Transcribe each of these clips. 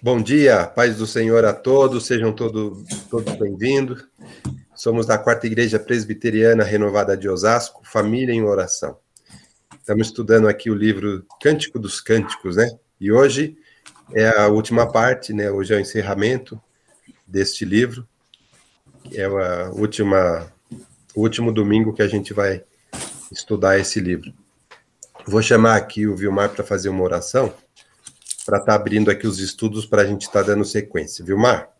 Bom dia, paz do Senhor a todos, sejam todos bem-vindos. Somos da Quarta Igreja Presbiteriana Renovada de Osasco, Família em Oração. Estamos estudando aqui o livro Cântico dos Cânticos, né? E hoje é a última parte, né? Hoje é o encerramento deste livro, que é o último domingo que a gente vai estudar esse livro. Vou chamar aqui o Vilmar para fazer uma oração, para estar abrindo aqui os estudos para a gente estar dando sequência. Vilmar?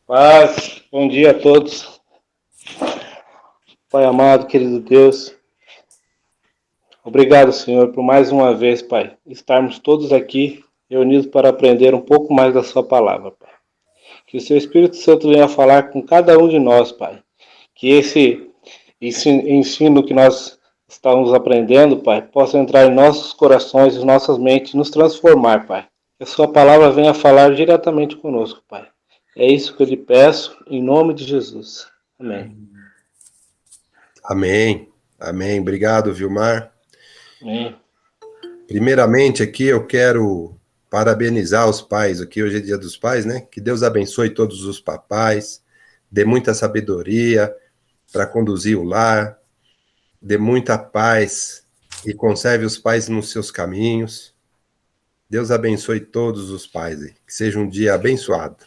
Paz, bom dia a todos. Pai amado, querido Deus, obrigado, Senhor, por mais uma vez, Pai, estarmos todos aqui reunidos para aprender um pouco mais da Sua palavra, Pai. Que o Seu Espírito Santo venha falar com cada um de nós, Pai. Que esse ensino que nós estamos aprendendo, Pai, possa entrar em nossos corações e nossas mentes e nos transformar, Pai. Que a Sua palavra venha falar diretamente conosco, Pai. É isso que eu lhe peço, em nome de Jesus. Amém. Amém. Amém. Obrigado, Vilmar. Amém. Primeiramente, aqui eu quero parabenizar os pais. Aqui hoje é Dia dos Pais, né? Que Deus abençoe todos os papais, dê muita sabedoria para conduzir o lar, dê muita paz e conserve os pais nos seus caminhos. Deus abençoe todos os pais, que seja um dia abençoado.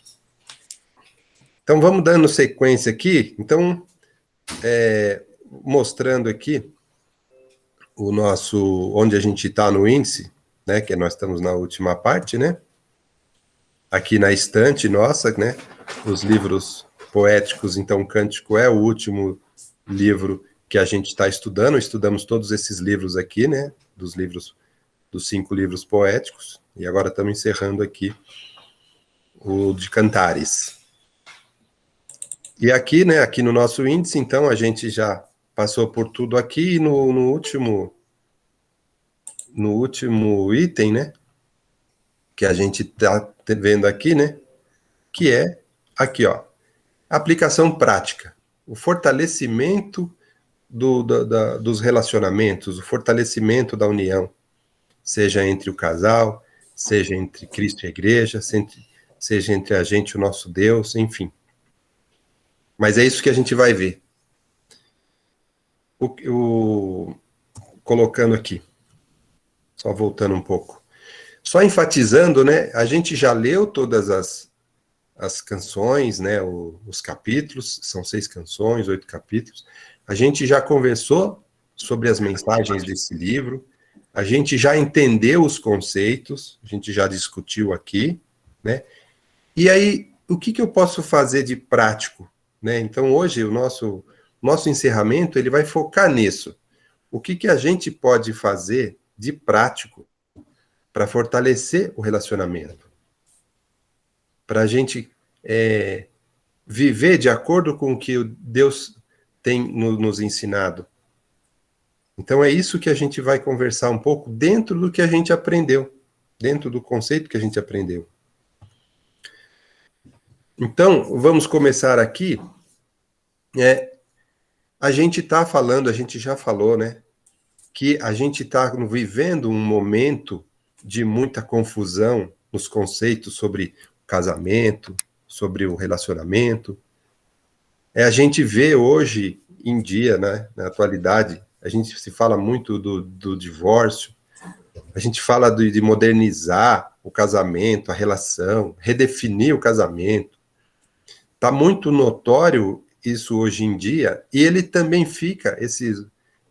Então vamos dando sequência aqui. Então, mostrando aqui o nosso, onde a gente está no índice, né? Que nós estamos na última parte, né? Aqui na estante nossa, né? Os livros poéticos, então Cântico é o último livro que a gente está estudando. Estudamos todos esses livros aqui, né? Dos 5 livros poéticos. E agora estamos encerrando aqui o de Cantares. E aqui, né? Aqui no nosso índice, então, a gente já passou por tudo aqui e no último item, né? Que a gente está vendo aqui, né? Que é aqui, ó. Aplicação prática. O fortalecimento dos relacionamentos, o fortalecimento da união, seja entre o casal, seja entre Cristo e a igreja, seja entre a gente e o nosso Deus, enfim. Mas é isso que a gente vai ver. Colocando aqui, só voltando um pouco. Só enfatizando, né? A gente já leu todas as canções, né? Os capítulos, são 6 canções, 8 capítulos. A gente já conversou sobre as mensagens desse livro, a gente já entendeu os conceitos, a gente já discutiu aqui, né? E aí, o que eu posso fazer de prático, né? Então, hoje, o nosso encerramento, ele vai focar nisso. O que a gente pode fazer de prático para fortalecer o relacionamento? Para a gente viver de acordo com o que Deus tem nos ensinado. Então é isso que a gente vai conversar um pouco dentro do que a gente aprendeu, dentro do conceito que a gente aprendeu. Então, vamos começar aqui. A gente está falando, a gente já falou, né? Que a gente está vivendo um momento de muita confusão nos conceitos sobre casamento, sobre o relacionamento. A gente vê hoje em dia, né, na atualidade, a gente se fala muito do divórcio, a gente fala de modernizar o casamento, a relação, redefinir o casamento. Está muito notório isso hoje em dia, e ele também fica,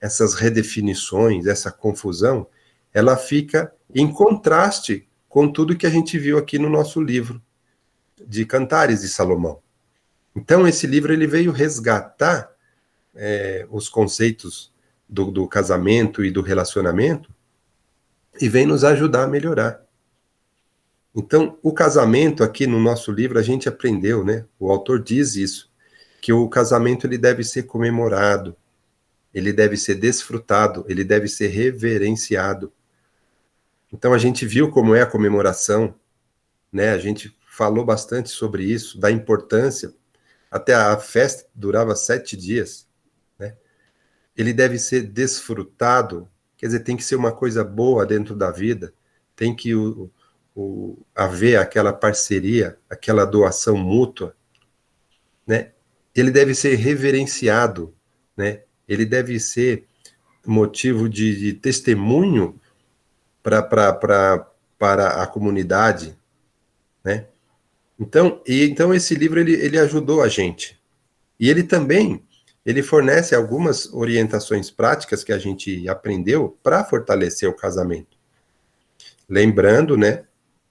essas redefinições, essa confusão, ela fica em contraste com tudo que a gente viu aqui no nosso livro de Cantares de Salomão. Então, esse livro ele veio resgatar os conceitos do casamento e do relacionamento e vem nos ajudar a melhorar. Então, o casamento aqui no nosso livro a gente aprendeu, né? O autor diz isso, que o casamento ele deve ser comemorado, ele deve ser desfrutado, ele deve ser reverenciado. Então, a gente viu como é a comemoração, né? A gente falou bastante sobre isso, da importância. Até a festa durava 7 dias, né? Ele deve ser desfrutado, quer dizer, tem que ser uma coisa boa dentro da vida, tem que o haver aquela parceria, aquela doação mútua, né? Ele deve ser reverenciado, né? Ele deve ser motivo de testemunho para a comunidade, né? Então esse livro ele ajudou a gente. E ele fornece algumas orientações práticas que a gente aprendeu para fortalecer o casamento. Lembrando, né,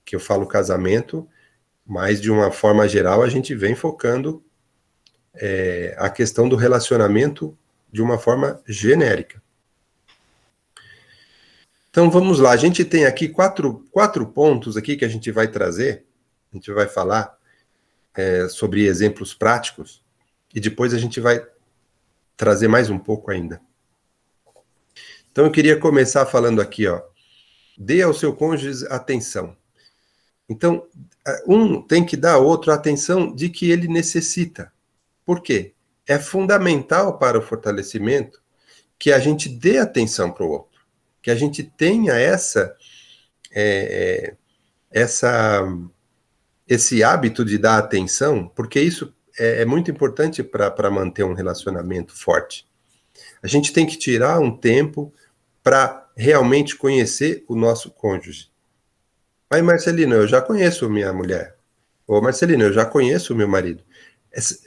que eu falo casamento, mas de uma forma geral a gente vem focando a questão do relacionamento de uma forma genérica. Então vamos lá, a gente tem aqui quatro pontos aqui que a gente vai trazer, a gente vai falar sobre exemplos práticos, e depois a gente vai trazer mais um pouco ainda. Então eu queria começar falando aqui, ó, dê ao seu cônjuge atenção. Então, um tem que dar ao outro a atenção de que ele necessita. Por quê? É fundamental para o fortalecimento que a gente dê atenção para o outro, que a gente tenha esse hábito de dar atenção, porque isso é muito importante para manter um relacionamento forte. A gente tem que tirar um tempo para realmente conhecer o nosso cônjuge. Mas, Marcelino, eu já conheço minha mulher. Ou, Marcelino, eu já conheço o meu marido.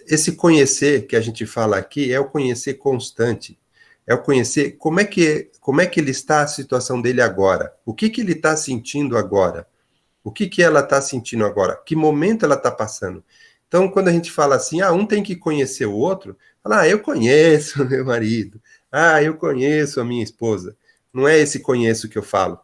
Esse conhecer que a gente fala aqui é o conhecer constante. É o conhecer como é que ele está, a situação dele agora. O que ele está sentindo agora. O que ela está sentindo agora. Que momento ela está passando. Então, quando a gente fala assim, um tem que conhecer o outro, fala, eu conheço o meu marido. Eu conheço a minha esposa. Não é esse conheço que eu falo.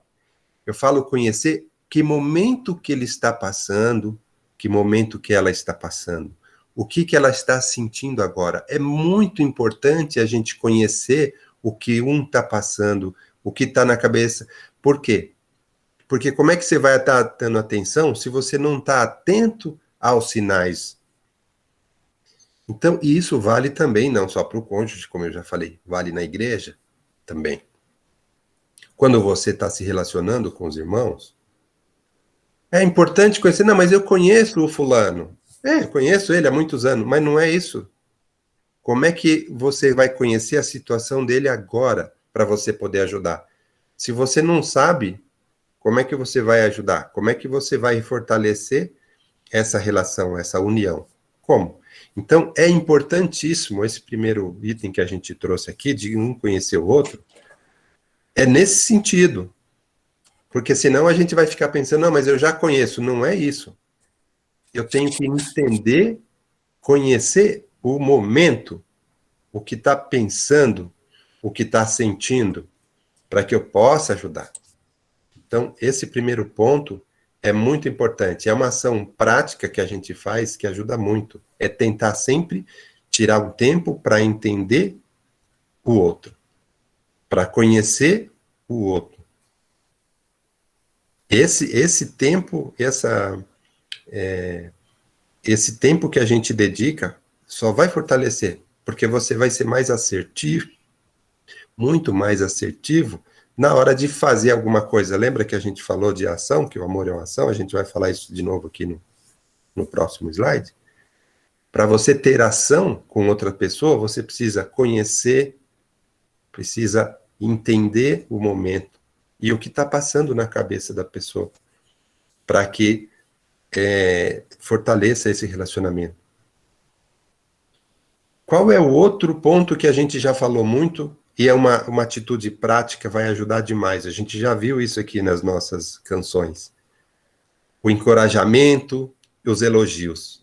Eu falo conhecer que momento que ele está passando, que momento que ela está passando, o que ela está sentindo agora. É muito importante a gente conhecer o que um está passando, o que está na cabeça. Por quê? Porque como é que você vai estar dando atenção se você não está atento aos sinais? Então, e isso vale também, não só para o cônjuge, como eu já falei, vale na igreja também. Quando você está se relacionando com os irmãos, é importante conhecer, não, mas eu conheço o fulano. Conheço ele há muitos anos, mas não é isso. Como é que você vai conhecer a situação dele agora para você poder ajudar? Se você não sabe, como é que você vai ajudar? Como é que você vai fortalecer essa relação, essa união? Como? Então, é importantíssimo esse primeiro item que a gente trouxe aqui, de um conhecer o outro, é nesse sentido. Porque senão a gente vai ficar pensando, não, mas eu já conheço. Não é isso. Eu tenho que entender, conhecer o momento, o que está pensando, o que está sentindo, para que eu possa ajudar. Então, esse primeiro ponto é muito importante. É uma ação prática que a gente faz que ajuda muito. É tentar sempre tirar um tempo para entender o outro, para conhecer o outro. Esse tempo, esse tempo que a gente dedica só vai fortalecer, porque você vai ser mais assertivo, muito mais assertivo, na hora de fazer alguma coisa. Lembra que a gente falou de ação, que o amor é uma ação? A gente vai falar isso de novo aqui no próximo slide. Para você ter ação com outra pessoa, você precisa conhecer, precisa entender o momento e o que está passando na cabeça da pessoa, para que fortaleça esse relacionamento. Qual é o outro ponto que a gente já falou muito e é uma atitude prática, vai ajudar demais? A gente já viu isso aqui nas nossas canções. O encorajamento e os elogios.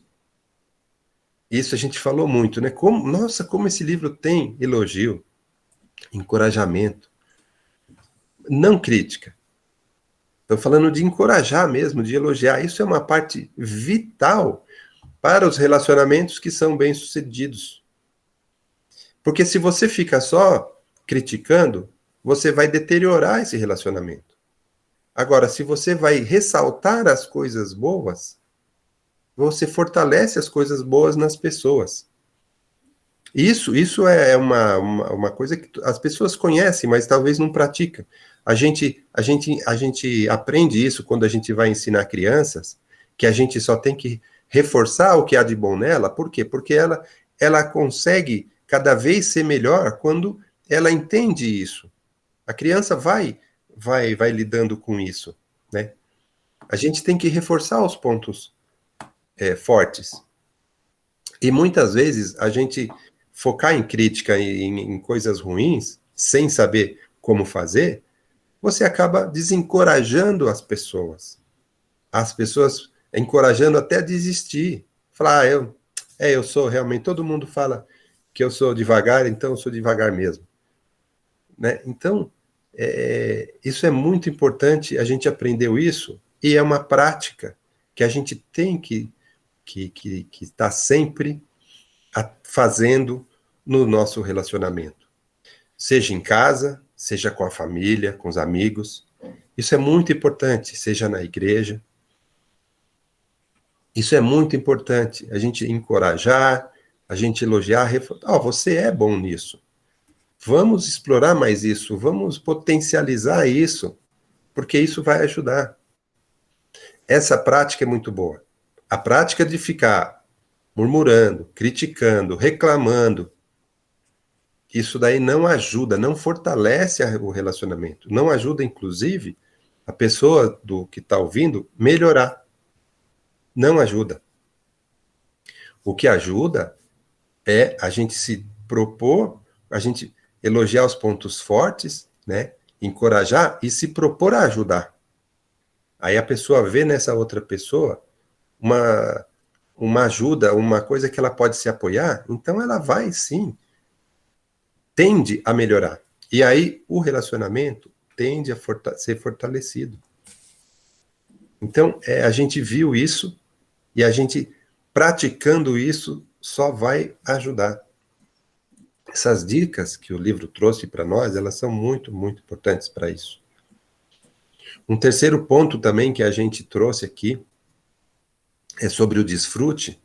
Isso a gente falou muito, né? Nossa, como esse livro tem elogio, encorajamento. Não crítica. Estou falando de encorajar mesmo, de elogiar. Isso é uma parte vital para os relacionamentos que são bem-sucedidos. Porque se você fica só criticando, você vai deteriorar esse relacionamento. Agora, se você vai ressaltar as coisas boas, você fortalece as coisas boas nas pessoas. Isso é uma coisa que as pessoas conhecem, mas talvez não praticam. A gente aprende isso quando a gente vai ensinar crianças, que a gente só tem que reforçar o que há de bom nela. Por quê? Porque ela consegue cada vez ser melhor quando ela entende isso. A criança vai lidando com isso, né? A gente tem que reforçar os pontos fortes. E muitas vezes a gente focar em crítica e em coisas ruins, sem saber como fazer, você acaba desencorajando as pessoas. As pessoas encorajando até a desistir. Falar, eu sou realmente, todo mundo fala que eu sou devagar, então eu sou devagar mesmo. Né? Então, isso é muito importante, a gente aprendeu isso, e é uma prática que a gente tem que estar sempre fazendo no nosso relacionamento. Seja em casa, seja com a família, com os amigos. Isso é muito importante, seja na igreja. Isso é muito importante, a gente encorajar, a gente elogiar, reforçar. Você é bom nisso. Vamos explorar mais isso, vamos potencializar isso, porque isso vai ajudar. Essa prática é muito boa. A prática de ficar murmurando, criticando, reclamando, isso daí não ajuda, não fortalece o relacionamento, não ajuda, inclusive, a pessoa que está ouvindo melhorar. Não ajuda. O que ajuda é a gente se propor, a gente elogiar os pontos fortes, né? Encorajar e se propor a ajudar. Aí a pessoa vê nessa outra pessoa uma ajuda, uma coisa que ela pode se apoiar, então ela vai sim, tende a melhorar. E aí o relacionamento tende a ser fortalecido. Então, a gente viu isso e a gente praticando isso só vai ajudar. Essas dicas que o livro trouxe para nós, elas são muito, muito importantes para isso. Um terceiro ponto também que a gente trouxe aqui é sobre o desfrute.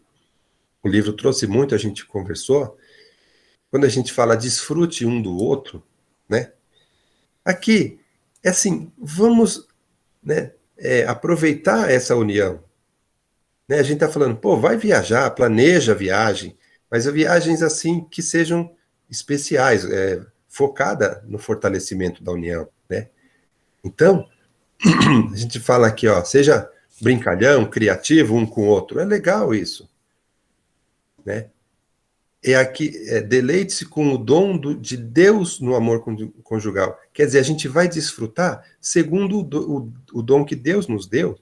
O livro trouxe muito, a gente conversou. Quando a gente fala desfrute um do outro, né? Aqui, é assim, vamos, né, aproveitar essa união. Né? A gente está falando, vai viajar, planeja a viagem, mas viagens assim que sejam especiais, focada no fortalecimento da união, né? Então, a gente fala aqui, seja brincalhão, criativo um com o outro, é legal isso, né? Aqui, deleite-se com o dom de Deus no amor conjugal. Quer dizer, a gente vai desfrutar segundo o dom que Deus nos deu,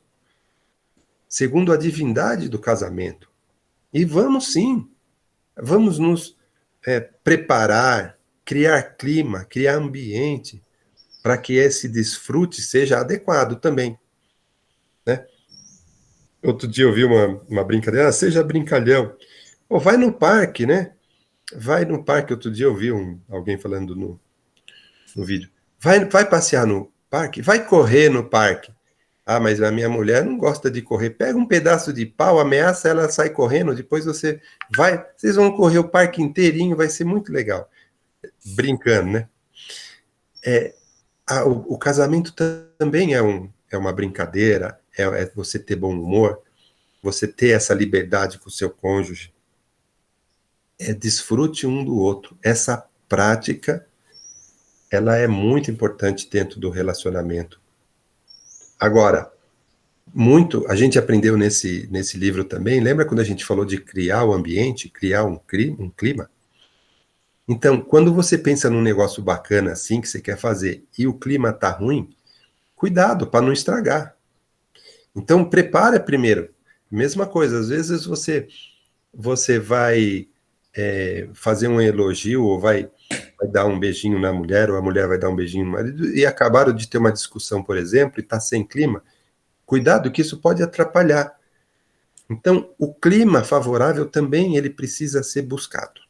segundo a divindade do casamento. E vamos sim, vamos nos preparar, criar clima, criar ambiente para que esse desfrute seja adequado também. Né? Outro dia eu vi uma brincadeira, seja brincalhão. Vai no parque, né? Vai no parque. Outro dia eu vi alguém falando no vídeo. Vai passear no parque? Vai correr no parque. Mas a minha mulher não gosta de correr. Pega um pedaço de pau, ameaça ela, sai correndo, depois vocês vão correr o parque inteirinho, vai ser muito legal. Brincando, né? O casamento também é uma brincadeira, é você ter bom humor, você ter essa liberdade com o seu cônjuge. Desfrute um do outro. Essa prática, ela é muito importante dentro do relacionamento. Agora, a gente aprendeu nesse livro também, lembra quando a gente falou de criar o ambiente, criar um clima? Então, quando você pensa num negócio bacana assim que você quer fazer e o clima tá ruim, cuidado para não estragar. Então, prepara primeiro. Mesma coisa, às vezes você vai fazer um elogio ou vai dar um beijinho na mulher, ou a mulher vai dar um beijinho no marido, e acabaram de ter uma discussão, por exemplo, e está sem clima. Cuidado que isso pode atrapalhar. Então, o clima favorável também ele precisa ser buscado.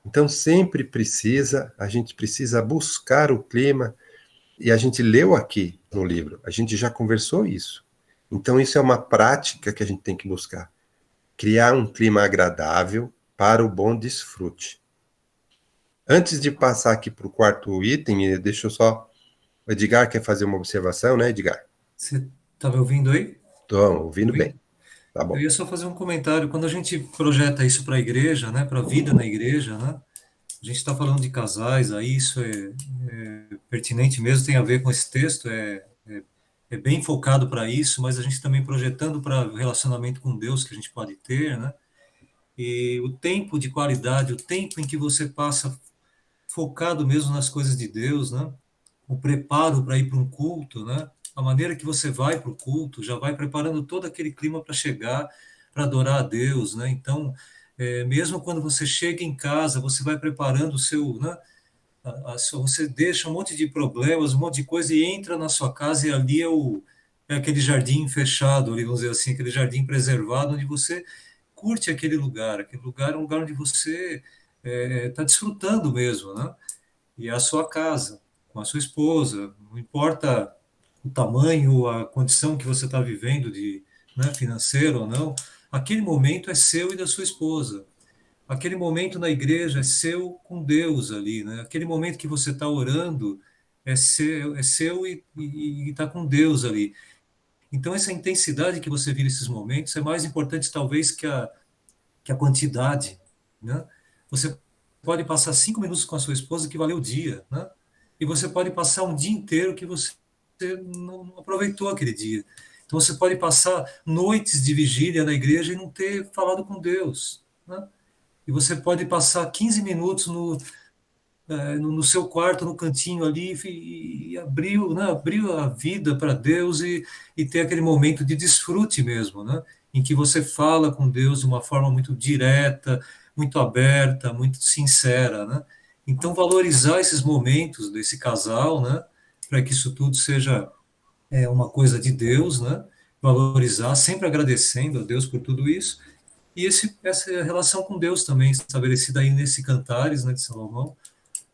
Então, sempre a gente precisa buscar o clima, e a gente leu aqui no livro, a gente já conversou isso. Então, isso é uma prática que a gente tem que buscar. Criar um clima agradável para o bom desfrute. Antes de passar aqui para o quarto item, deixa eu só O Edgar quer fazer uma observação, né, Edgar? Você está me ouvindo aí? Estou ouvindo Ouvindo? bem. Tá Eu bom. ia só fazer um comentário. Quando a gente projeta isso para a igreja, né, para a vida na igreja, né, a gente está falando de casais, aí isso é pertinente mesmo, tem a ver com esse texto, é bem focado para isso, mas a gente também projetando para o relacionamento com Deus que a gente pode ter, né? E o tempo de qualidade, o tempo em que você passa focado mesmo nas coisas de Deus, né? O preparo para ir para um culto, né? A maneira que você vai para o culto já vai preparando todo aquele clima para chegar, para adorar a Deus, né? Então, mesmo quando você chega em casa, você vai preparando o seu, né? Você deixa um monte de problemas, um monte de coisa e entra na sua casa e ali é aquele jardim fechado, ali, vamos dizer assim, aquele jardim preservado onde você curte aquele lugar. Aquele lugar é um lugar onde você está desfrutando mesmo, né? E é a sua casa, com a sua esposa, não importa o tamanho, a condição que você está vivendo, né, financeira ou não, aquele momento é seu e da sua esposa. Aquele momento na igreja é seu com Deus ali, né? Aquele momento que você está orando é seu e está com Deus ali. Então, essa intensidade que você vive nesses momentos é mais importante, talvez, que a quantidade, né? Você pode passar 5 minutos com a sua esposa que valeu o dia, né? E você pode passar um dia inteiro que você não aproveitou aquele dia. Então você pode passar noites de vigília na igreja e não ter falado com Deus, né? E você pode passar 15 minutos no seu quarto, no cantinho ali, e abriu a vida para Deus e ter aquele momento de desfrute mesmo, né? Em que você fala com Deus de uma forma muito direta, muito aberta, muito sincera, né? Então, valorizar esses momentos desse casal, né? Para que isso tudo seja uma coisa de Deus, né? Valorizar, sempre agradecendo a Deus por tudo isso. E essa relação com Deus também, estabelecida aí nesse Cantares, né, de Salomão,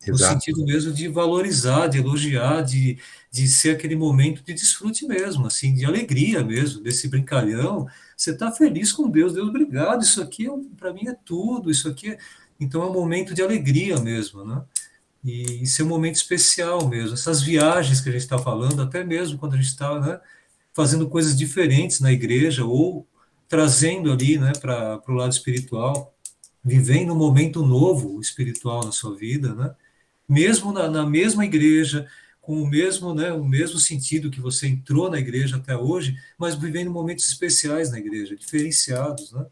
no Exato. sentido mesmo de valorizar, de elogiar, de ser aquele momento de desfrute mesmo, assim, de alegria mesmo, desse brincalhão. Você está feliz com Deus, Deus, obrigado, isso aqui para mim é tudo, isso aqui Então é um momento de alegria mesmo, né? E ser um momento especial mesmo. Essas viagens que a gente está falando, até mesmo quando a gente está, né, fazendo coisas diferentes na igreja ou trazendo ali, né, para o lado espiritual, vivendo um momento novo espiritual na sua vida, né? Mesmo na mesma igreja, com o mesmo sentido que você entrou na igreja até hoje, mas vivendo momentos especiais na igreja, diferenciados, né?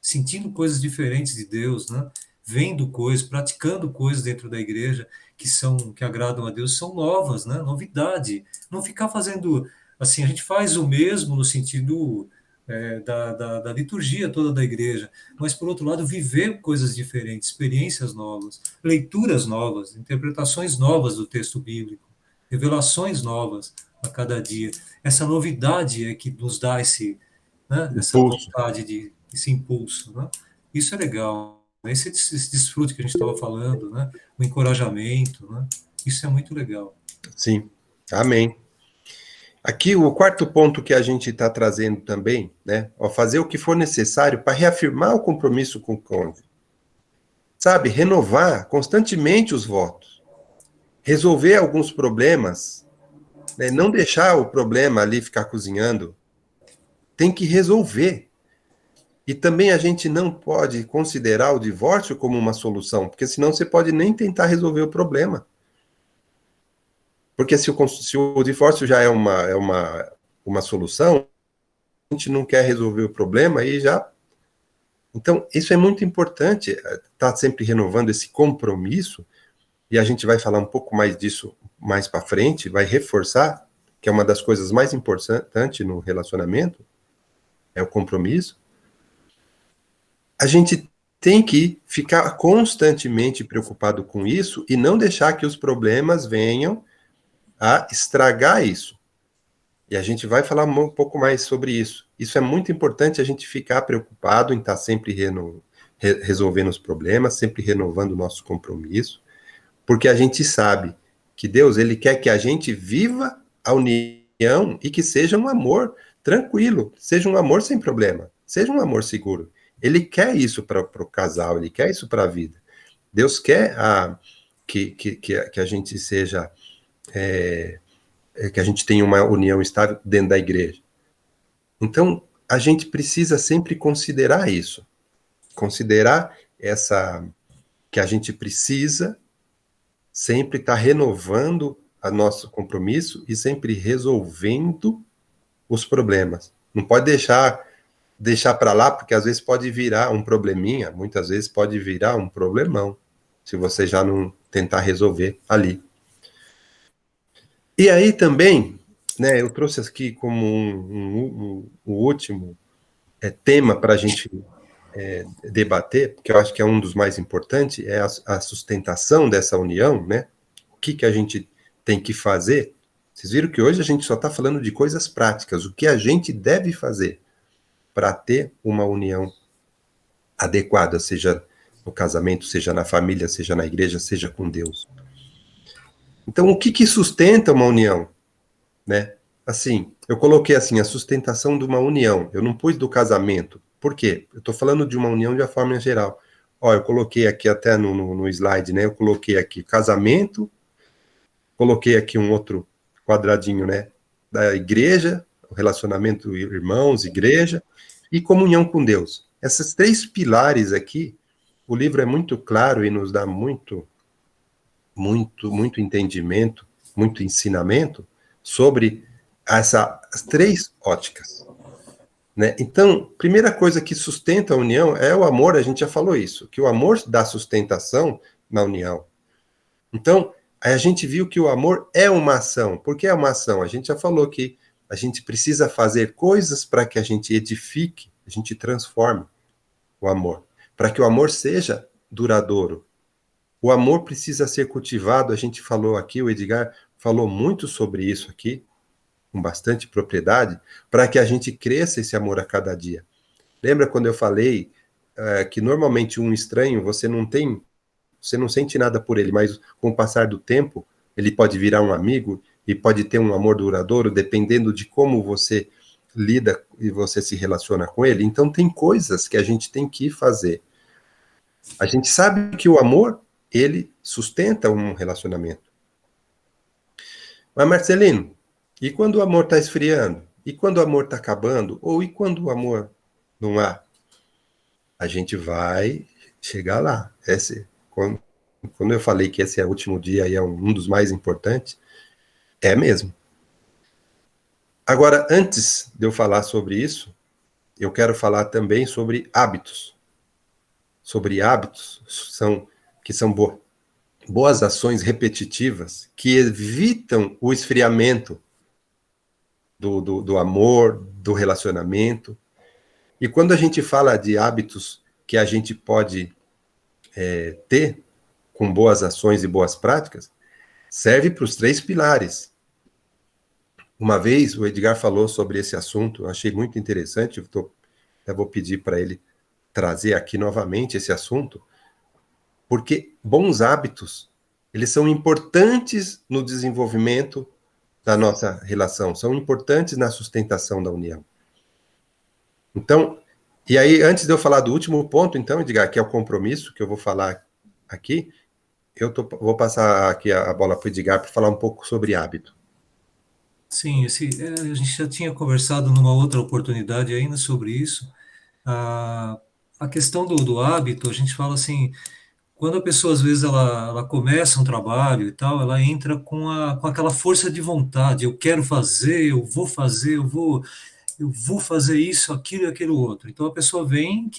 Sentindo coisas diferentes de Deus, né? Vendo coisas, praticando coisas dentro da igreja que agradam a Deus, são novas, né? Novidade. Não ficar fazendo assim, a gente faz o mesmo no sentido da liturgia toda da igreja, mas, por outro lado, viver coisas diferentes, experiências novas, leituras novas, interpretações novas do texto bíblico, revelações novas a cada dia. Essa novidade é que nos dá né, essa Impulso. vontade esse impulso. Né? Isso é legal. Esse desfrute que a gente estava falando, né? O encorajamento, né? Isso é muito legal. Sim. Amém. Aqui, o quarto ponto que a gente está trazendo também, né? Fazer o que for necessário para reafirmar o compromisso com o cônjuge. Sabe, renovar constantemente os votos. Resolver alguns problemas, né? Não deixar o problema ali ficar cozinhando. Tem que resolver. E também a gente não pode considerar o divórcio como uma solução, porque senão você pode nem tentar resolver o problema. Porque se o divórcio já é uma solução, a gente não quer resolver o problema e já. Então, isso é muito importante, estar sempre renovando esse compromisso, e a gente vai falar um pouco mais disso mais para frente, vai reforçar, que é uma das coisas mais importantes no relacionamento, é o compromisso. A gente tem que ficar constantemente preocupado com isso e não deixar que os problemas venham a estragar isso. E a gente vai falar um pouco mais sobre isso. Isso é muito importante, a gente ficar preocupado em estar sempre resolvendo os problemas, sempre renovando o nosso compromisso, porque a gente sabe que Deus, ele quer que a gente viva a união e que seja um amor tranquilo, seja um amor sem problema, seja um amor seguro. Ele quer isso para o casal, ele quer isso para a vida. Deus quer que a gente seja que a gente tenha uma união estável dentro da igreja. Então, a gente precisa sempre considerar isso, considerar que a gente precisa sempre estar renovando o nosso compromisso e sempre resolvendo os problemas. Não pode deixar para lá, porque às vezes pode virar um probleminha, muitas vezes pode virar um problemão, se você já não tentar resolver ali. E aí também, né, eu trouxe aqui como um último tema para a gente debater, porque eu acho que é um dos mais importantes, é a sustentação dessa união, né? O que a gente tem que fazer. Vocês viram que hoje a gente só está falando de coisas práticas, o que a gente deve fazer para ter uma união adequada, seja no casamento, seja na família, seja na igreja, seja com Deus. Então, o que sustenta uma união, né? Assim, eu coloquei assim, a sustentação de uma união. Eu não pus do casamento. Por quê? Eu estou falando de uma união de uma forma geral. Ó, eu coloquei aqui até no slide, né? Eu coloquei aqui casamento, coloquei aqui um outro quadradinho, né? Da igreja, o relacionamento irmãos, igreja, e comunhão com Deus. Esses três pilares aqui, o livro é muito claro e nos dá muito entendimento, muito ensinamento sobre as três óticas, né? Então, primeira coisa que sustenta a união é o amor, a gente já falou isso, que o amor dá sustentação na união. Então, aí a gente viu que o amor é uma ação. Por que é uma ação? A gente já falou que a gente precisa fazer coisas para que a gente edifique, a gente transforme o amor, para que o amor seja duradouro. O amor precisa ser cultivado, a gente falou aqui, o Edgar falou muito sobre isso aqui, com bastante propriedade, para que a gente cresça esse amor a cada dia. Lembra quando eu falei que normalmente um estranho, você não sente nada por ele, mas com o passar do tempo, ele pode virar um amigo e pode ter um amor duradouro, dependendo de como você lida e você se relaciona com ele. Então tem coisas que a gente tem que fazer. A gente sabe que o amor, ele sustenta um relacionamento. Mas, Marcelino, e quando o amor está esfriando? E quando o amor está acabando? Ou e quando o amor não há? A gente vai chegar lá. Quando eu falei que esse é o último dia e é um dos mais importantes, é mesmo. Agora, antes de eu falar sobre isso, eu quero falar também sobre hábitos. Sobre hábitos que são boas ações repetitivas que evitam o esfriamento do amor, do relacionamento. E quando a gente fala de hábitos que a gente pode ter com boas ações e boas práticas, serve para os três pilares. Uma vez o Edgar falou sobre esse assunto, eu achei muito interessante, eu vou pedir para ele trazer aqui novamente esse assunto, porque bons hábitos, eles são importantes no desenvolvimento da nossa relação, são importantes na sustentação da união. Então, e aí, antes de eu falar do último ponto, então, Edgar, que é o compromisso, que eu vou falar aqui, vou passar aqui a bola para o Edgar para falar um pouco sobre hábito. Sim, a gente já tinha conversado numa outra oportunidade ainda sobre isso. A questão do hábito, a gente fala assim, quando a pessoa às vezes ela começa um trabalho e tal, ela entra com aquela força de vontade, eu quero fazer, eu vou fazer isso, aquilo e aquilo outro. Então a pessoa vem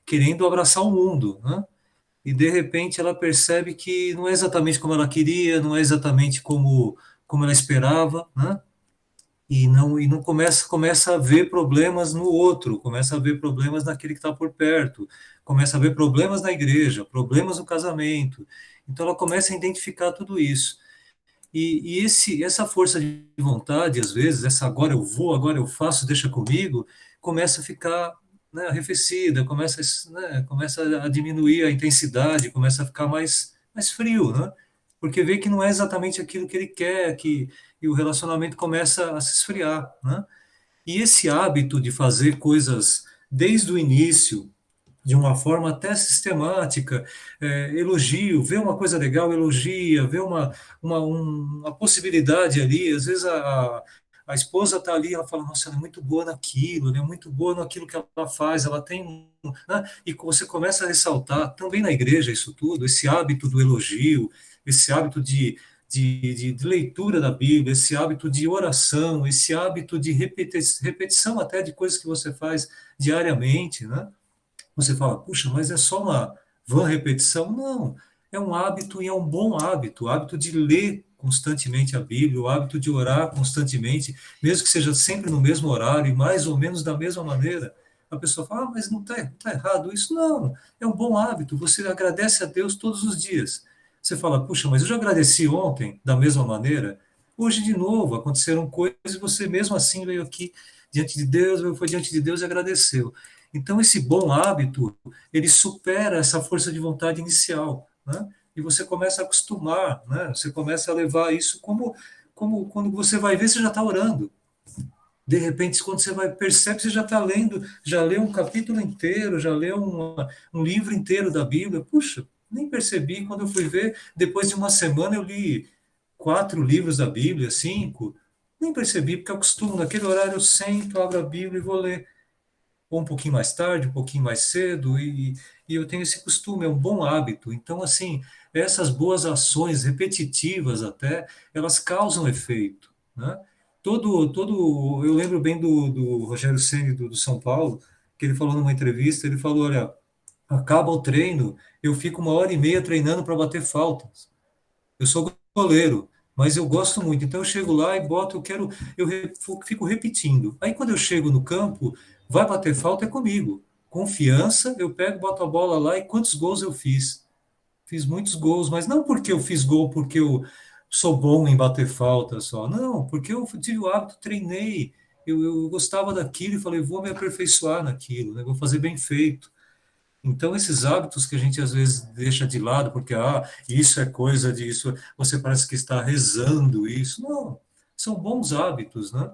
querendo abraçar o mundo, né? E de repente ela percebe que não é exatamente como ela queria, não é exatamente como ela esperava, né? E não começa a ver problemas no outro, começa a ver problemas naquele que está por perto, começa a ver problemas na igreja, problemas no casamento. Então ela começa a identificar tudo isso. Essa força de vontade, às vezes, essa agora eu vou, agora eu faço, deixa comigo, começa a ficar, né, arrefecida, começa a diminuir a intensidade, começa a ficar mais frio, né? Porque vê que não é exatamente aquilo que ele quer, e o relacionamento começa a se esfriar, né? E esse hábito de fazer coisas desde o início, de uma forma até sistemática, elogio, vê uma coisa legal, elogia, vê uma possibilidade ali, às vezes a esposa está ali, ela fala, nossa, ela é muito boa naquilo, ela é muito boa naquilo que ela faz, ela tem, né? E você começa a ressaltar, também na igreja isso tudo, esse hábito do elogio, esse hábito de leitura da Bíblia, esse hábito de oração, esse hábito de repetição até de coisas que você faz diariamente, né? Você fala, puxa, mas é só uma vã repetição? Não, é um hábito e é um bom hábito, o hábito de ler constantemente a Bíblia, o hábito de orar constantemente, mesmo que seja sempre no mesmo horário e mais ou menos da mesma maneira. A pessoa fala, mas não está errado isso? Não, é um bom hábito, você agradece a Deus todos os dias. Você fala, puxa, mas eu já agradeci ontem da mesma maneira, hoje de novo aconteceram coisas e você mesmo assim veio aqui diante de Deus, foi diante de Deus e agradeceu. Então, esse bom hábito, ele supera essa força de vontade inicial, né? E você começa a acostumar, né? Você começa a levar isso como quando você vai ver, você já está orando. De repente, quando você vai percebe, você já está lendo, já leu um capítulo inteiro, já leu um livro inteiro da Bíblia. Puxa, nem percebi. Quando eu fui ver, depois de uma semana, eu li 4 livros da Bíblia, 5. Nem percebi, porque eu costumo, naquele horário, eu sento, abro a Bíblia e vou ler ou um pouquinho mais tarde, um pouquinho mais cedo, e eu tenho esse costume, é um bom hábito. Então, assim, essas boas ações repetitivas até, elas causam efeito, né? Eu lembro bem do Rogério Ceni do São Paulo, que ele falou numa entrevista, ele falou, olha, acaba o treino, eu fico 1h30 treinando para bater faltas. Eu sou goleiro, mas eu gosto muito. Então eu chego lá e boto, fico repetindo. Aí quando eu chego no campo, vai bater falta é comigo. Confiança, eu pego, boto a bola lá e quantos gols eu fiz? Fiz muitos gols, mas não porque eu fiz gol, porque eu sou bom em bater falta só. Não, porque eu tive o hábito, treinei. Eu gostava daquilo e falei, vou me aperfeiçoar naquilo, né? Vou fazer bem feito. Então, esses hábitos que a gente às vezes deixa de lado, porque isso é coisa disso, você parece que está rezando isso. Não, são bons hábitos, né?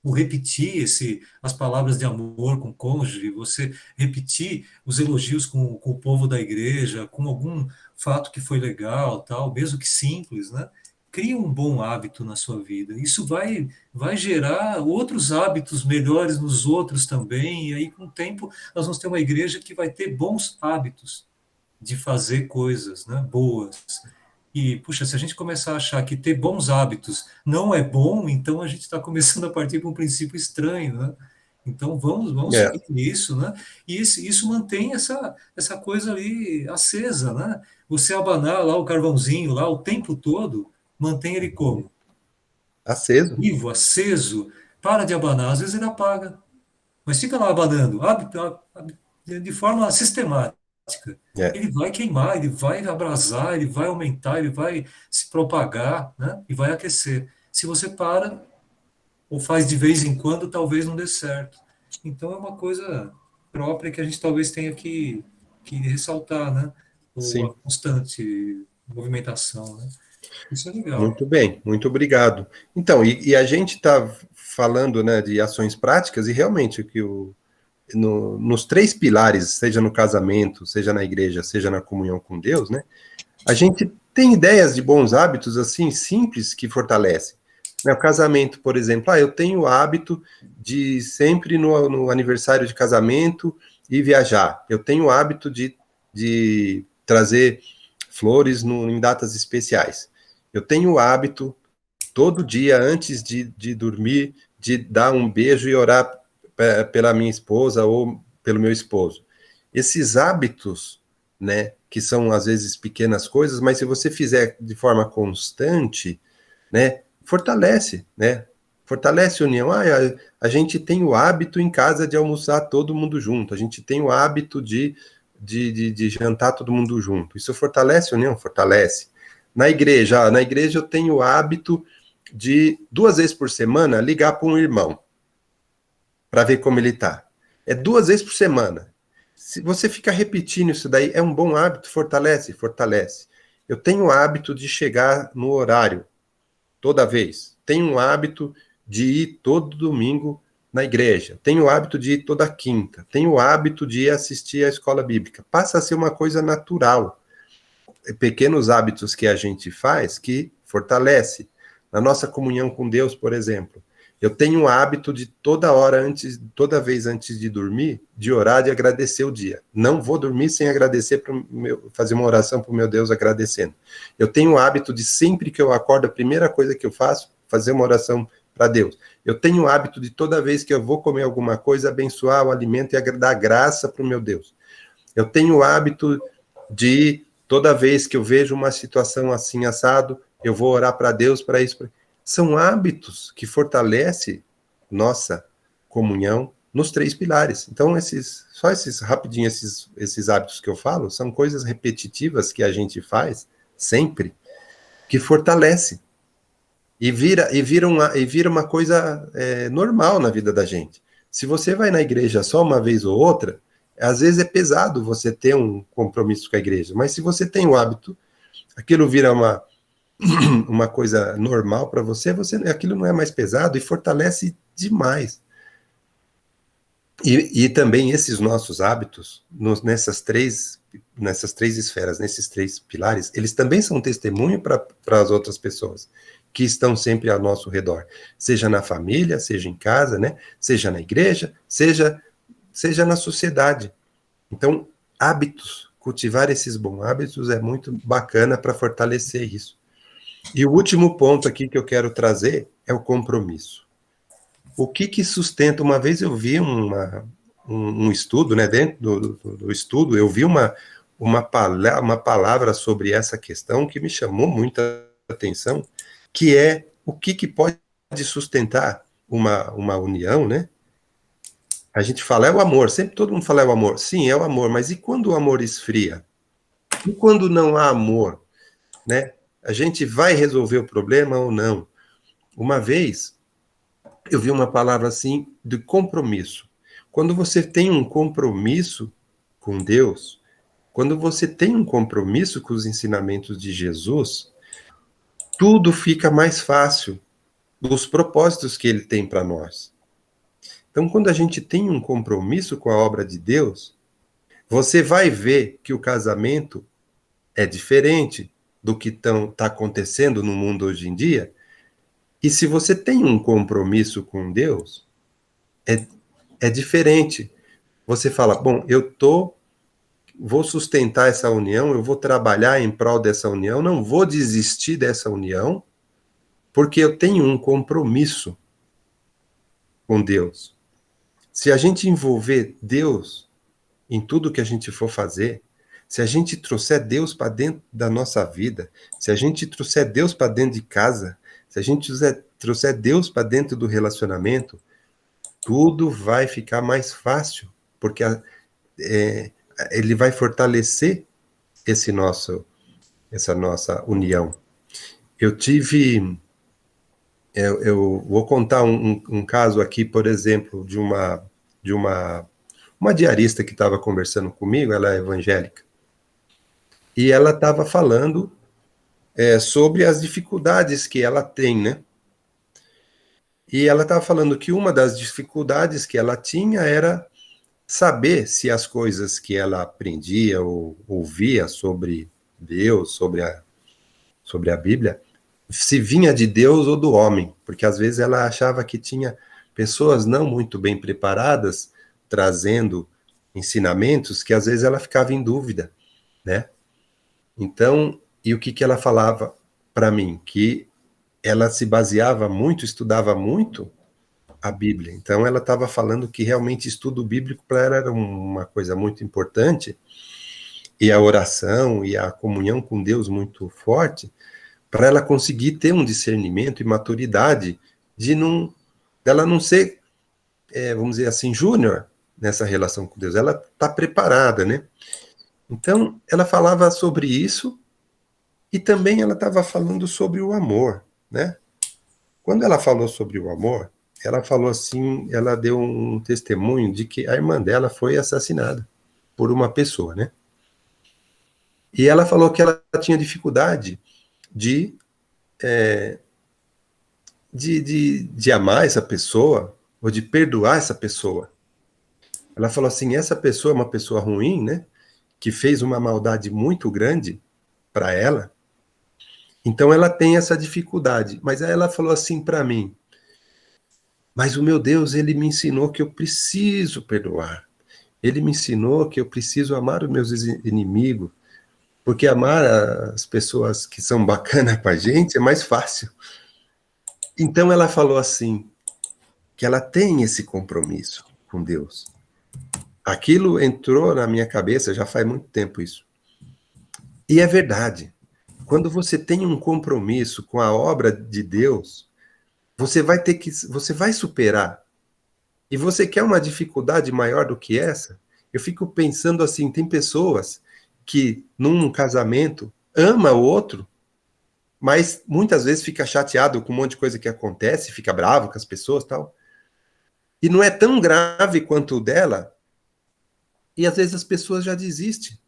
O repetir as palavras de amor com o cônjuge, você repetir os elogios com o povo da igreja, com algum fato que foi legal, tal, mesmo que simples, né? Cria um bom hábito na sua vida. Isso vai gerar outros hábitos melhores nos outros também, e aí com o tempo nós vamos ter uma igreja que vai ter bons hábitos de fazer coisas, né, boas. E, puxa, se a gente começar a achar que ter bons hábitos não é bom, então a gente está começando a partir de um princípio estranho, né? Então vamos É, seguir nisso, né? E isso mantém essa coisa ali acesa, né? Você abanar lá o carvãozinho lá o tempo todo, mantém ele como? aceso. Vivo, aceso, para de abanar, às vezes ele apaga, mas fica lá abanando, de forma sistemática. É, Ele vai queimar, ele vai abrasar, ele vai aumentar, ele vai se propagar, né? E vai aquecer. Se você para ou faz de vez em quando, talvez não dê certo. Então é uma coisa própria que a gente talvez tenha que ressaltar, né? A sim. constante movimentação, né? Isso é legal. Muito bem, muito obrigado. Então, e a gente está falando, né, de ações práticas, e realmente que nos 3 pilares, seja no casamento, seja na igreja, seja na comunhão com Deus, né, a gente tem ideias de bons hábitos assim simples que fortalecem. Né, o casamento, por exemplo, eu tenho o hábito de sempre no aniversário de casamento ir viajar. Eu tenho o hábito de trazer flores em datas especiais. Eu tenho o hábito todo dia antes de dormir de dar um beijo e orar pela minha esposa ou pelo meu esposo. Esses hábitos, né, que são às vezes pequenas coisas, mas se você fizer de forma constante, né, fortalece, né? Fortalece a união. A gente tem o hábito em casa de almoçar todo mundo junto, a gente tem o hábito de jantar todo mundo junto. Isso fortalece a união? Fortalece. Na igreja eu tenho o hábito de 2 vezes por semana ligar para um irmão para ver como ele está. É 2 vezes por semana. Se você fica repetindo isso daí, é um bom hábito, fortalece, fortalece. Eu tenho o hábito de chegar no horário, toda vez. Tenho um hábito de ir todo domingo na igreja, tenho o hábito de ir toda quinta, tenho o hábito de ir assistir à escola bíblica. Passa a ser uma coisa natural. Pequenos hábitos que a gente faz que fortalece. Na nossa comunhão com Deus, por exemplo, eu tenho o hábito de toda vez antes de dormir, de orar, de agradecer o dia. Não vou dormir sem agradecer, fazer uma oração para o meu Deus agradecendo. Eu tenho o hábito de sempre que eu acordo, a primeira coisa que eu faço, fazer uma oração para Deus. Eu tenho o hábito de toda vez que eu vou comer alguma coisa, abençoar o alimento e dar graça para o meu Deus. Eu tenho o hábito de, toda vez que eu vejo uma situação assim assado, eu vou orar para Deus para isso. São hábitos que fortalecem nossa comunhão nos 3 pilares. Então, esses hábitos que eu falo, são coisas repetitivas que a gente faz sempre, que fortalece. E vira uma coisa normal na vida da gente. Se você vai na igreja só uma vez ou outra, às vezes é pesado você ter um compromisso com a igreja. Mas se você tem o hábito, aquilo vira uma coisa normal para você, aquilo não é mais pesado e fortalece demais. E também esses nossos hábitos, nessas três esferas, nesses 3 pilares, eles também são testemunho para as outras pessoas que estão sempre ao nosso redor, seja na família, seja em casa, né? Seja na igreja, seja na sociedade. Então, cultivar esses bons hábitos é muito bacana para fortalecer isso. E o último ponto aqui que eu quero trazer é o compromisso. O que sustenta? Uma vez eu vi um estudo, né? Dentro do estudo, eu vi uma palavra sobre essa questão que me chamou muita atenção, que é o que pode sustentar uma união, né? A gente fala, é o amor, sempre todo mundo fala é o amor. Sim, é o amor, mas e quando o amor esfria? E quando não há amor, né? A gente vai resolver o problema ou não? Uma vez, eu vi uma palavra assim, de compromisso. Quando você tem um compromisso com Deus, quando você tem um compromisso com os ensinamentos de Jesus, tudo fica mais fácil, os propósitos que ele tem para nós. Então, quando a gente tem um compromisso com a obra de Deus, você vai ver que o casamento é diferente do que está acontecendo no mundo hoje em dia. E se você tem um compromisso com Deus, é diferente. Você fala, bom, vou sustentar essa união, eu vou trabalhar em prol dessa união, não vou desistir dessa união, porque eu tenho um compromisso com Deus. Se a gente envolver Deus em tudo que a gente for fazer, se a gente trouxer Deus para dentro da nossa vida, se a gente trouxer Deus para dentro de casa, se a gente trouxer Deus para dentro do relacionamento, tudo vai ficar mais fácil, porque ele vai fortalecer essa nossa união. Eu vou contar um caso aqui, por exemplo, de uma diarista que estava conversando comigo, ela é evangélica, e ela estava falando sobre as dificuldades que ela tem, né? E ela estava falando que uma das dificuldades que ela tinha era saber se as coisas que ela aprendia ou ouvia sobre Deus, sobre a Bíblia, se vinha de Deus ou do homem, porque às vezes ela achava que tinha pessoas não muito bem preparadas trazendo ensinamentos que às vezes ela ficava em dúvida, né? Então, e o que ela falava para mim? Que ela se baseava muito, estudava muito a Bíblia. Então, ela estava falando que realmente estudo bíblico para ela era uma coisa muito importante, e a oração e a comunhão com Deus muito forte, para ela conseguir ter um discernimento e maturidade dela não ser, vamos dizer assim, júnior nessa relação com Deus. Ela está preparada, né? Então, ela falava sobre isso e também ela estava falando sobre o amor, né? Quando ela falou sobre o amor, ela falou assim, ela deu um testemunho de que a irmã dela foi assassinada por uma pessoa, né? E ela falou que ela tinha dificuldade de amar essa pessoa, ou de perdoar essa pessoa. Ela falou assim, essa pessoa é uma pessoa ruim, né? Que fez uma maldade muito grande para ela. Então ela tem essa dificuldade. Mas aí ela falou assim para mim, mas o meu Deus, ele me ensinou que eu preciso perdoar. Ele me ensinou que eu preciso amar os meus inimigos, porque amar as pessoas que são bacanas com a gente é mais fácil. Então ela falou assim, que ela tem esse compromisso com Deus. Aquilo entrou na minha cabeça, já faz muito tempo isso. E é verdade. Quando você tem um compromisso com a obra de Deus, você vai superar. E você quer uma dificuldade maior do que essa? Eu fico pensando assim, tem pessoas que num casamento ama o outro, mas muitas vezes fica chateado com um monte de coisa que acontece, fica bravo com as pessoas e tal. E não é tão grave quanto o dela, e às vezes as pessoas já desistem.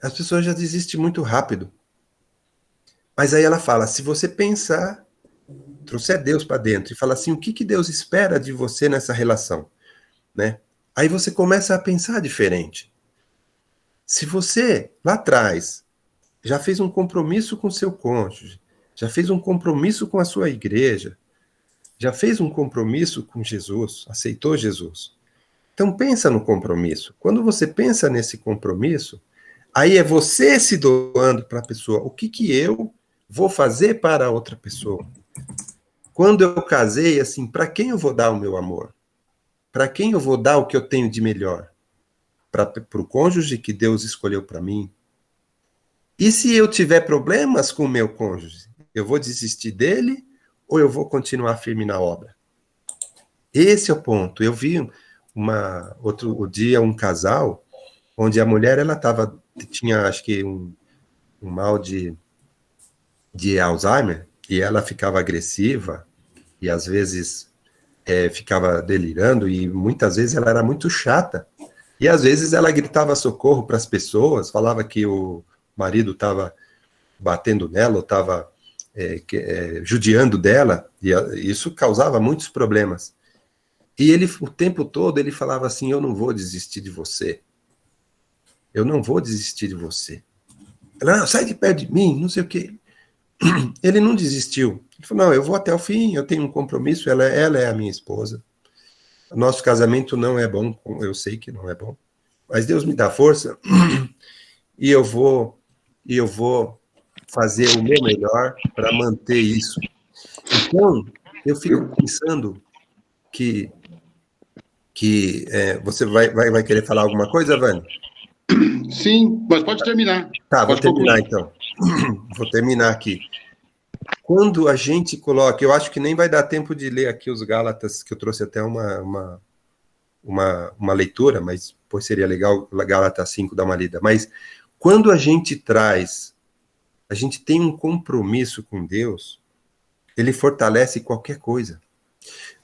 As pessoas já desistem muito rápido. Mas aí ela fala, se você pensar, trouxer Deus para dentro e falar assim, o que Deus espera de você nessa relação, né? Aí você começa a pensar diferente. Se você, lá atrás, já fez um compromisso com seu cônjuge, já fez um compromisso com a sua igreja, já fez um compromisso com Jesus, aceitou Jesus. Então pensa no compromisso. Quando você pensa nesse compromisso, aí é você se doando para a pessoa. O que eu vou fazer para a outra pessoa? Quando eu casei, assim, para quem eu vou dar o meu amor? Para quem eu vou dar o que eu tenho de melhor? Para o cônjuge que Deus escolheu para mim? E se eu tiver problemas com o meu cônjuge? Eu vou desistir dele ou eu vou continuar firme na obra? Esse é o ponto. Eu vi outro dia um casal onde a mulher ela tinha acho que um mal de Alzheimer e ela ficava agressiva e às vezes ficava delirando e muitas vezes ela era muito chata e às vezes ela gritava socorro para as pessoas, falava que o marido estava batendo nela ou estava judiando dela e isso causava muitos problemas. E ele, o tempo todo, ele falava assim, eu não vou desistir de você. Eu não vou desistir de você. Ela, sai de perto de mim, não sei o quê. Ele não desistiu. Ele falou, não, eu vou até o fim, eu tenho um compromisso, ela é a minha esposa. Nosso casamento não é bom, eu sei que não é bom. Mas Deus me dá força e eu vou fazer o meu melhor para manter isso. Então, eu fico pensando que você vai querer falar alguma coisa, Vânia? Sim, mas pode terminar. Tá, pode vou terminar então. Vou terminar aqui. Quando a gente coloca, eu acho que nem vai dar tempo de ler aqui os Gálatas, que eu trouxe até uma leitura, mas pois seria legal Gálatas 5 dar uma lida. Mas quando a gente tem um compromisso com Deus, ele fortalece qualquer coisa.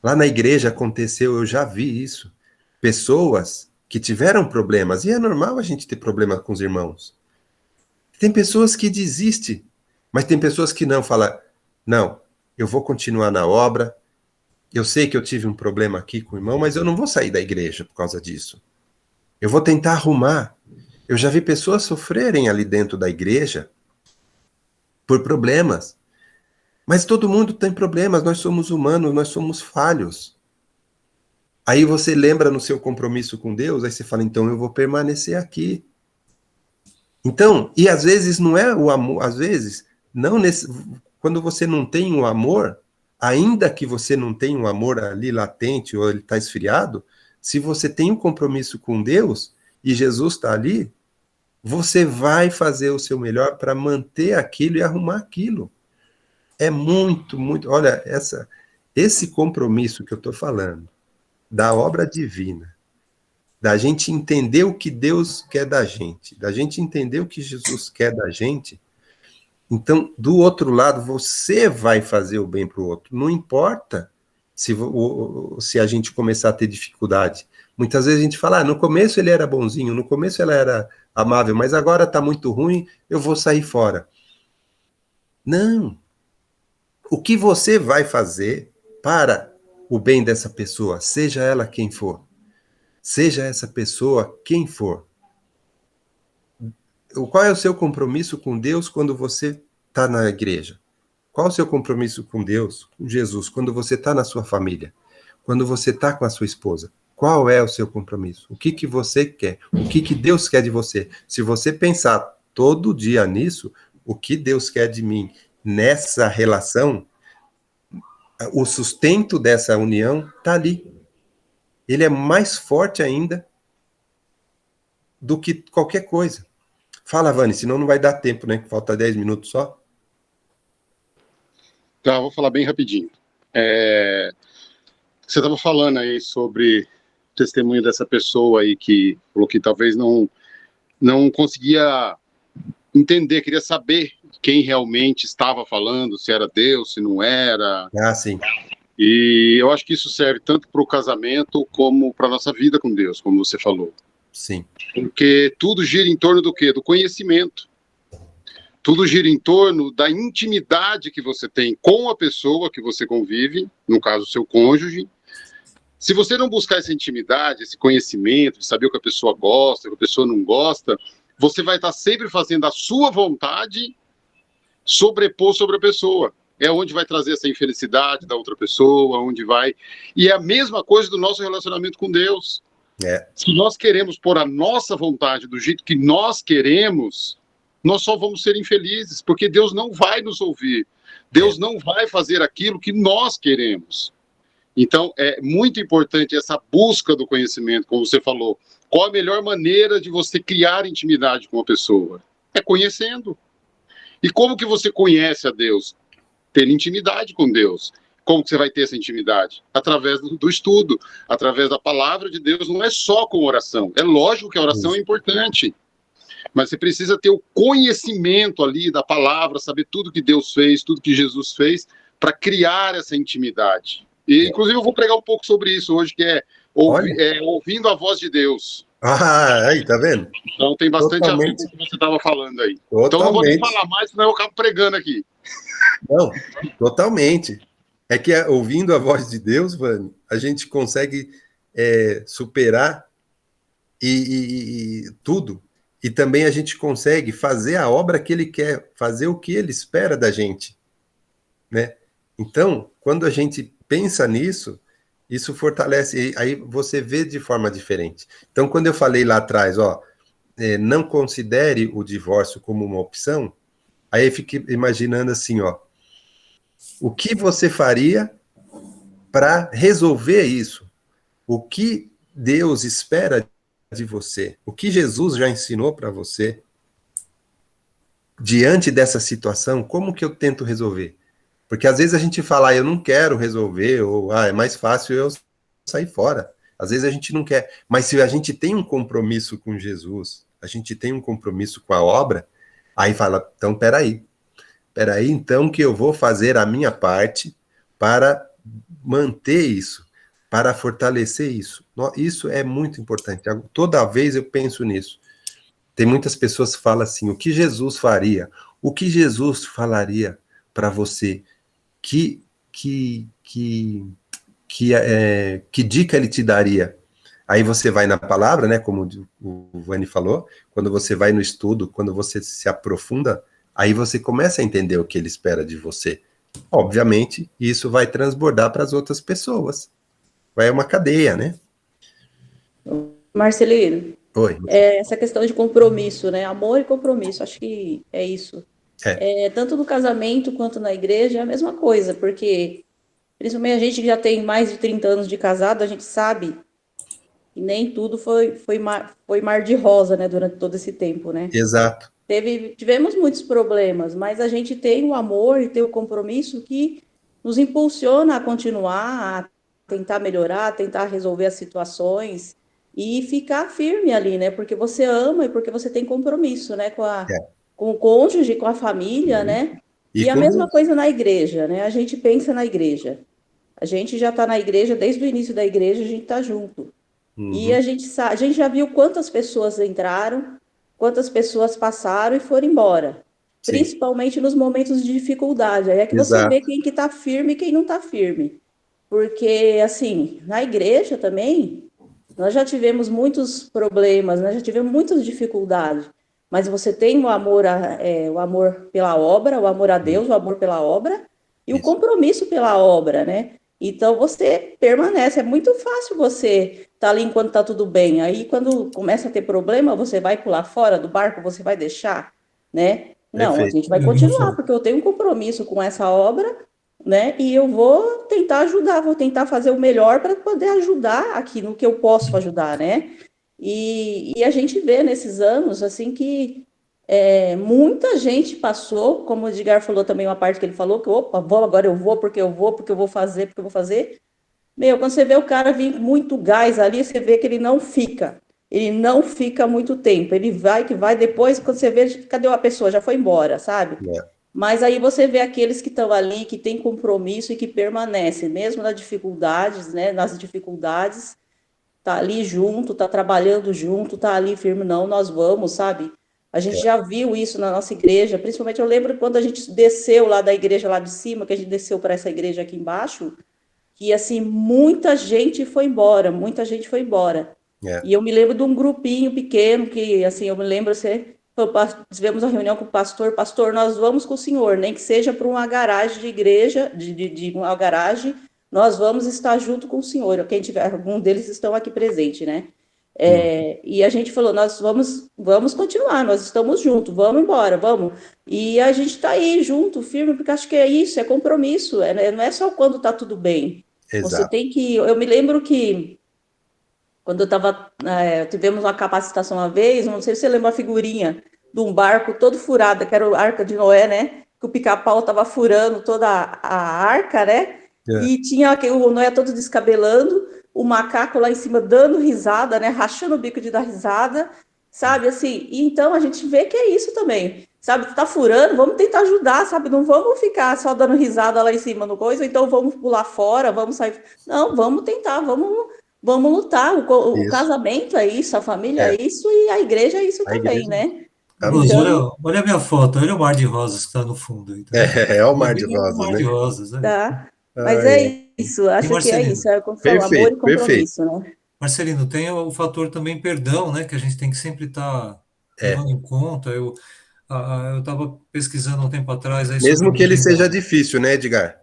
Lá na igreja aconteceu, eu já vi isso. Pessoas que tiveram problemas, e é normal a gente ter problema com os irmãos. Tem pessoas que desistem, mas tem pessoas que não, falam, não, eu vou continuar na obra, eu sei que eu tive um problema aqui com o irmão, mas eu não vou sair da igreja por causa disso. Eu vou tentar arrumar. Eu já vi pessoas sofrerem ali dentro da igreja por problemas. Mas todo mundo tem problemas, nós somos humanos, nós somos falhos. Aí você lembra no seu compromisso com Deus, aí você fala, então eu vou permanecer aqui. Então, e às vezes não é o amor, às vezes, quando você não tem o amor, ainda que você não tenha um amor ali latente ou ele está esfriado, se você tem um compromisso com Deus e Jesus está ali, você vai fazer o seu melhor para manter aquilo e arrumar aquilo. É muito, muito... Olha, esse compromisso que eu estou falando, da obra divina, da gente entender o que Deus quer da gente, da gente entender o que Jesus quer da gente, então, do outro lado, você vai fazer o bem para o outro. Não importa se a gente começar a ter dificuldade. Muitas vezes a gente fala, no começo ele era bonzinho, no começo ela era amável, mas agora está muito ruim, eu vou sair fora. Não. O que você vai fazer para o bem dessa pessoa, seja ela quem for. Seja essa pessoa quem for. Qual é o seu compromisso com Deus quando você está na igreja? Qual é o seu compromisso com Deus, com Jesus, quando você está na sua família? Quando você está com a sua esposa? Qual é o seu compromisso? O que você quer? O que Deus quer de você? Se você pensar todo dia nisso, o que Deus quer de mim nessa relação, o sustento dessa união está ali. Ele é mais forte ainda do que qualquer coisa. Fala, Vani, senão não vai dar tempo, né? Falta 10 minutos só. Tá, vou falar bem rapidinho. Você estava falando aí sobre o testemunho dessa pessoa aí que falou que talvez não conseguia entender, queria saber quem realmente estava falando, se era Deus, se não era. Ah, sim. E eu acho que isso serve tanto para o casamento como para a nossa vida com Deus, como você falou. Sim. Porque tudo gira em torno do quê? Do conhecimento. Tudo gira em torno da intimidade que você tem com a pessoa que você convive, no caso, seu cônjuge. Se você não buscar essa intimidade, esse conhecimento, de saber o que a pessoa gosta, o que a pessoa não gosta, você vai estar sempre fazendo a sua vontade sobrepor sobre a pessoa. É onde vai trazer essa infelicidade da outra pessoa, onde vai... E é a mesma coisa do nosso relacionamento com Deus. Se nós queremos pôr a nossa vontade do jeito que nós queremos, nós só vamos ser infelizes, porque Deus não vai nos ouvir. Deus não vai fazer aquilo que nós queremos. Então, é muito importante essa busca do conhecimento, como você falou. Qual a melhor maneira de você criar intimidade com a pessoa? É conhecendo. E como que você conhece a Deus? Ter intimidade com Deus. Como que você vai ter essa intimidade? Através do estudo, através da palavra de Deus. Não é só com oração. É lógico que a oração é importante, mas você precisa ter o conhecimento ali da palavra, saber tudo que Deus fez, tudo que Jesus fez, para criar essa intimidade. E, inclusive, eu vou pregar um pouco sobre isso hoje, que é ouvindo a voz de Deus. Ah, aí, tá vendo? Então tem bastante a ver com o que você estava falando aí. Totalmente. Então não vou nem falar mais, senão eu acabo pregando aqui. Não, totalmente. É que ouvindo a voz de Deus, Vani, a gente consegue superar e tudo. E também a gente consegue fazer a obra que Ele quer, fazer o que Ele espera da gente, né? Então, quando a gente pensa nisso, isso fortalece, aí você vê de forma diferente. Então, quando eu falei lá atrás, não considere o divórcio como uma opção, aí eu fiquei imaginando assim, o que você faria para resolver isso? O que Deus espera de você? O que Jesus já ensinou para você? Diante dessa situação, como que eu tento resolver? Porque às vezes a gente fala, eu não quero resolver, ou é mais fácil eu sair fora. Às vezes a gente não quer. Mas se a gente tem um compromisso com Jesus, a gente tem um compromisso com a obra, aí fala, então peraí então que eu vou fazer a minha parte para manter isso, para fortalecer isso. Isso é muito importante. Toda vez eu penso nisso. Tem muitas pessoas que falam assim, o que Jesus faria? O que Jesus falaria para você? Que dica ele te daria? Aí você vai na palavra, né, como o Vani falou, quando você vai no estudo, quando você se aprofunda, aí você começa a entender o que ele espera de você. Obviamente, isso vai transbordar para as outras pessoas. Vai uma cadeia, né? Marcelino, Oi. Essa questão de compromisso, né? Amor e compromisso, acho que é isso. Tanto no casamento quanto na igreja é a mesma coisa, porque principalmente a gente que já tem mais de 30 anos de casado, a gente sabe que nem tudo foi mar de rosa, né, durante todo esse tempo, né? Exato. Tivemos muitos problemas, mas a gente tem o amor e tem o compromisso que nos impulsiona a continuar, a tentar melhorar, a tentar resolver as situações e ficar firme ali, né? Porque você ama e porque você tem compromisso, né? Com o cônjuge, com a família, né? E a mesma coisa na igreja, né? A gente pensa na igreja. A gente já está na igreja, desde o início da igreja, a gente está junto. E a gente já viu quantas pessoas entraram, quantas pessoas passaram e foram embora. Sim. Principalmente nos momentos de dificuldade. Aí é que você vê quem que está firme e quem não está firme. porque, assim, na igreja também, nós já tivemos muitos problemas, nós já tivemos muitas dificuldades, mas você tem o amor, o amor pela obra, o amor a Deus, o amor pela obra e o compromisso pela obra, né? Então, você permanece. É muito fácil você estar ali enquanto está tudo bem. Aí, quando começa a ter problema, você vai pular fora do barco, você vai deixar, né? Não, a gente vai continuar, porque eu tenho um compromisso com essa obra, né? E eu vou tentar ajudar, vou tentar fazer o melhor para poder ajudar aqui no que eu posso ajudar, né? E a gente vê nesses anos, assim, que muita gente passou, como o Edgar falou também, uma parte que ele falou, que, opa, agora eu vou, porque eu vou fazer, porque eu vou fazer. Meu, quando você vê o cara vir com muito gás ali, você vê que ele não fica muito tempo, ele vai que vai, depois, quando você vê, cadê a pessoa? Já foi embora, sabe? Mas aí você vê aqueles que estão ali, que têm compromisso e que permanecem, mesmo nas dificuldades, né? Nas dificuldades, tá ali junto, tá trabalhando junto, tá ali firme, não, nós vamos, sabe? A gente já viu isso na nossa igreja, principalmente eu lembro quando a gente desceu lá da igreja lá de cima, que a gente desceu para essa igreja aqui embaixo, que assim, muita gente foi embora. E eu me lembro de um grupinho pequeno, que assim, eu me lembro, tivemos uma reunião com o pastor, nós vamos com o senhor, nem que seja para uma garagem de igreja, de uma garagem, nós vamos estar junto com o senhor, quem tiver, algum deles estão aqui presente, né? E a gente falou, nós vamos continuar, nós estamos juntos, vamos embora, vamos. E a gente está aí junto, firme, porque acho que é isso, é compromisso, não é só quando está tudo bem. Exato. Você tem que... Eu me lembro que quando eu estava... tivemos uma capacitação uma vez, não sei se você lembra a figurinha de um barco todo furado, que era o Arca de Noé, né? Que o pica-pau estava furando toda a arca, né? E tinha o Noé todo descabelando, o macaco lá em cima dando risada, né? Rachando o bico de dar risada, sabe? Assim, e então a gente vê que é isso também, sabe? Tá furando, vamos tentar ajudar, sabe? Não vamos ficar só dando risada lá em cima no coisa, então vamos pular fora, vamos sair. Não, vamos tentar, vamos lutar. O casamento é isso, a família é isso e a igreja é isso também, né? Então, olha a minha foto, olha o mar de rosas que está no fundo. Então, é o mar de rosas, mar né? de rosas, né? Tá. Mas é isso, acho que é isso, como falou, amor e compromisso, né? Marcelino, tem o fator também perdão, né? Que a gente tem que sempre estar levando em conta. Eu estava pesquisando um tempo atrás... Aí mesmo que ele seja difícil, né, Edgar?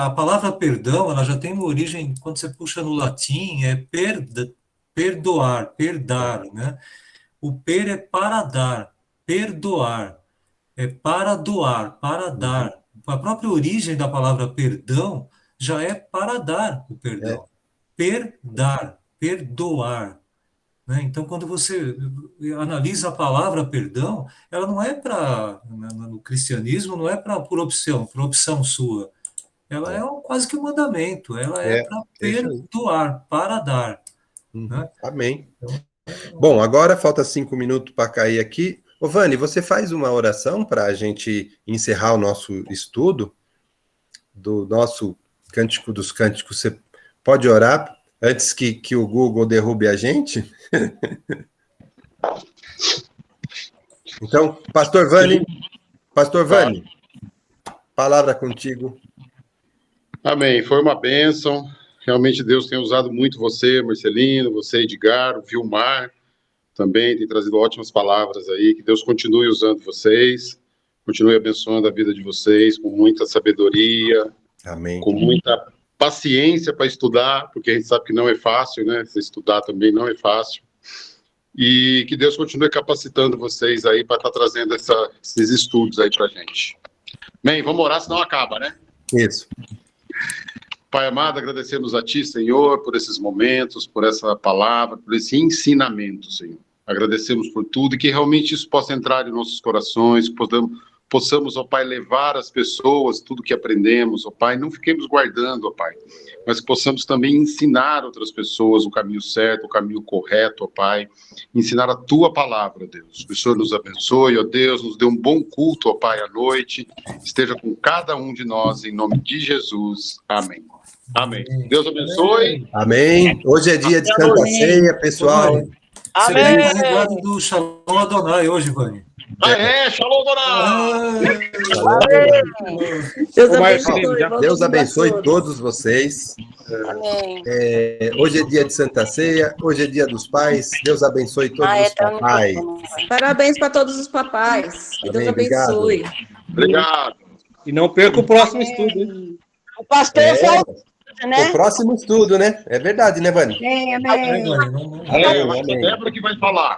A palavra perdão, ela já tem uma origem, quando você puxa no latim, perdoar, perdar, né? O per é para dar, perdoar, é para doar, para dar. A própria origem da palavra perdão já é para dar o perdão. Perdar, perdoar. Né? Então, quando você analisa a palavra perdão, ela não é no cristianismo, não é por opção sua. Ela é quase que um mandamento, ela é para perdoar, para dar. Né? Amém. Bom, agora falta 5 minutos para cair aqui. Ô, Vani, você faz uma oração para a gente encerrar o nosso estudo do nosso Cântico dos Cânticos? Você pode orar antes que o Google derrube a gente? Então, Pastor Vani, palavra contigo. Amém. Foi uma bênção. Realmente Deus tem usado muito você, Marcelino, você, Edgar, o Vilmar, também tem trazido ótimas palavras aí. Que Deus continue usando vocês, continue abençoando a vida de vocês com muita sabedoria, amém, com muita paciência para estudar, porque a gente sabe que não é fácil, né? Se estudar também não é fácil. E que Deus continue capacitando vocês aí para estar trazendo esses estudos aí para a gente. Bem, vamos orar, senão acaba, né? Isso. Pai amado, agradecemos a Ti, Senhor, por esses momentos, por essa palavra, por esse ensinamento, Senhor. Agradecemos por tudo e que realmente isso possa entrar em nossos corações, que possamos, ó Pai, levar às pessoas tudo que aprendemos, ó Pai, não fiquemos guardando, ó Pai, mas que possamos também ensinar outras pessoas o caminho certo, o caminho correto, ó Pai, ensinar a Tua palavra, Deus. Que o Senhor nos abençoe, ó Deus, nos dê um bom culto, ó Pai, à noite, esteja com cada um de nós, em nome de Jesus. Amém. Amém. Deus abençoe. Amém. Hoje é dia de Santa Ceia, pessoal. Você vem carregado do Shalom Adonai hoje, Vani. Shalom, Dona! Deus Ô, abençoe. Marcelinho, já- Deus vamos abençoe a todos vocês. Amém. Hoje é dia de Santa Ceia, hoje é dia dos pais. Deus abençoe todos os Tá no papais. microfone. Parabéns para todos os papais. Que Deus Amém, obrigado. abençoe. Obrigado. E não perca o próximo Amém. estudo, hein? O pastor falta, O né? próximo estudo, né? É verdade, né, Vani? Amém, É, amém. Vânia, não- Vai ser a Amém. Débora que vai falar.